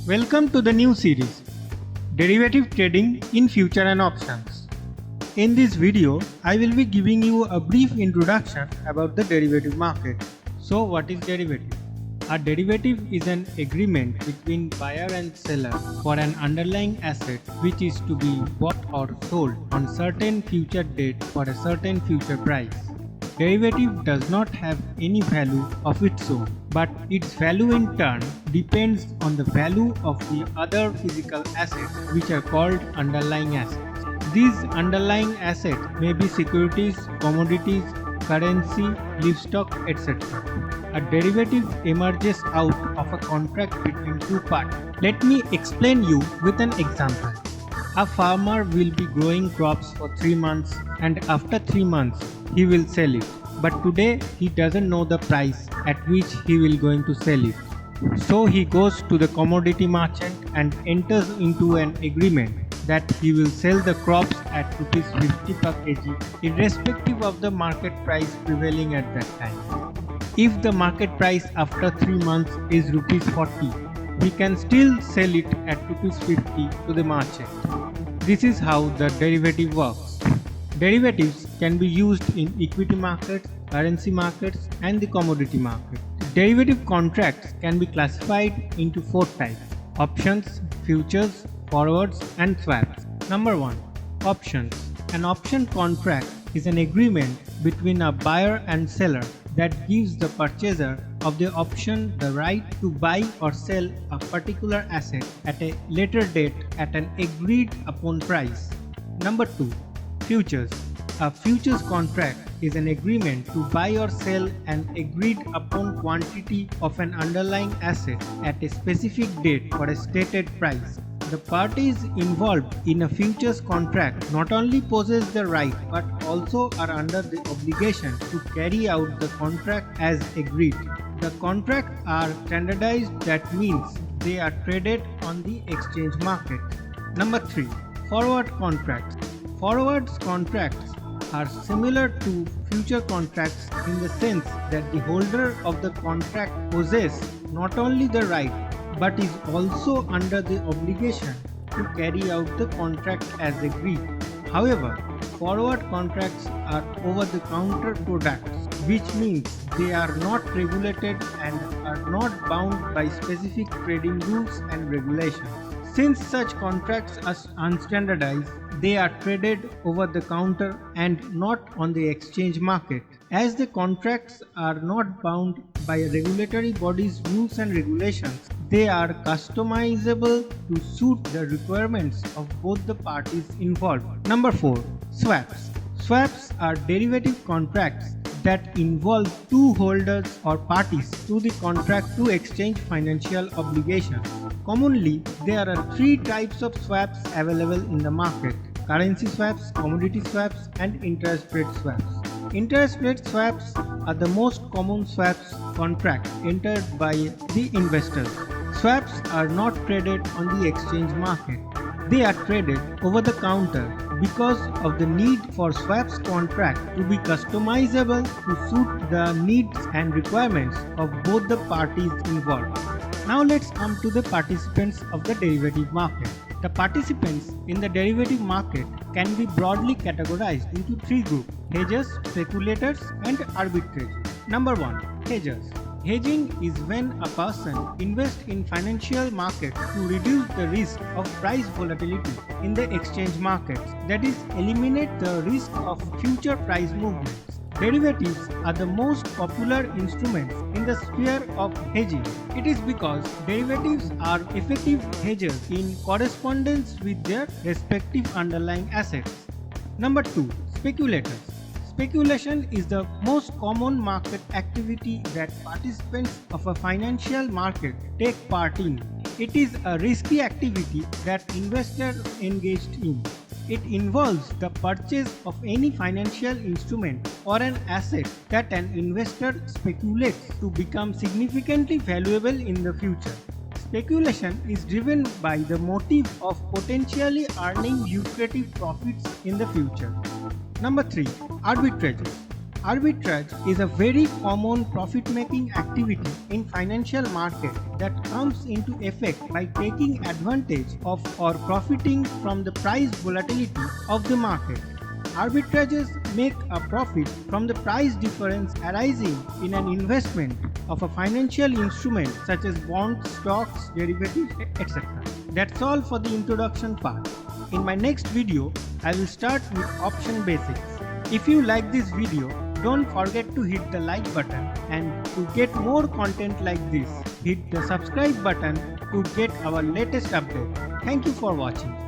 Welcome to the new series, Derivative Trading in Future and Options. In this video, I will be giving you a brief introduction about the derivative market. So what is derivative? A derivative is an agreement between buyer and seller for an underlying asset which is to be bought or sold on certain future date for a certain future price. Derivative does not have any value of its own, but its value in turn depends on the value of the other physical assets which are called underlying assets. These underlying assets may be securities, commodities, currency, livestock, etc. A derivative emerges out of a contract between two parties. Let me explain you with an example. A farmer will be growing crops for 3 months and after 3 months he will sell it. But today he doesn't know the price at which he will going to sell it. So he goes to the commodity merchant and enters into an agreement that he will sell the crops at ₹50 per kg irrespective of the market price prevailing at that time. If the market price after 3 months is ₹40, he can still sell it at ₹50 to the merchant. This is how the derivative works. Derivatives can be used in equity markets, currency markets, and the commodity market. Derivative contracts can be classified into 4 types: options, futures, forwards, and swaps. Number 1. Options. An option contract is an agreement between a buyer and seller that gives the purchaser of the option the right to buy or sell a particular asset at a later date at an agreed upon price. Number 2. Futures. A futures contract is an agreement to buy or sell an agreed upon quantity of an underlying asset at a specific date for a stated price. The parties involved in a futures contract not only possess the right but also are under the obligation to carry out the contract as agreed. The contracts are standardized, that means they are traded on the exchange market. Number 3. Forward contracts. Forwards contracts are similar to future contracts in the sense that the holder of the contract possesses not only the right but is also under the obligation to carry out the contract as agreed. However, forward contracts are over-the-counter products, which means they are not regulated and are not bound by specific trading rules and regulations. Since such contracts are unstandardized, they are traded over the counter and not on the exchange market. As the contracts are not bound by a regulatory body's rules and regulations, they are customizable to suit the requirements of both the parties involved. Number 4. Swaps. Swaps are derivative contracts that involve two holders or parties to the contract to exchange financial obligations. Commonly, there are 3 types of swaps available in the market: currency swaps, commodity swaps, and interest rate swaps. Interest rate swaps are the most common swaps contract entered by the investors. Swaps are not traded on the exchange market. They are traded over the counter because of the need for swaps contract to be customizable to suit the needs and requirements of both the parties involved. Now let's come to the participants of the derivative market. The participants in the derivative market can be broadly categorized into 3 groups: hedgers, speculators, and arbitrators. Number 1. Hedgers. Hedging is when a person invests in financial markets to reduce the risk of price volatility in the exchange markets, that is, eliminate the risk of future price movements. Derivatives are the most popular instruments in the sphere of hedging. It is because derivatives are effective hedges in correspondence with their respective underlying assets. Number 2. Speculators. Speculation is the most common market activity that participants of a financial market take part in. It is a risky activity that investors engaged in. It involves the purchase of any financial instrument or an asset that an investor speculates to become significantly valuable in the future. Speculation is driven by the motive of potentially earning lucrative profits in the future. Number 3. Arbitrage. Arbitrage is a very common profit-making activity in financial market that comes into effect by taking advantage of or profiting from the price volatility of the market. Arbitrages make a profit from the price difference arising in an investment of a financial instrument such as bonds, stocks, derivatives, etc. That's all for the introduction part. In my next video, I will start with option basics. If you like this video, don't forget to hit the like button, and to get more content like this, hit the subscribe button to get our latest update. Thank you for watching.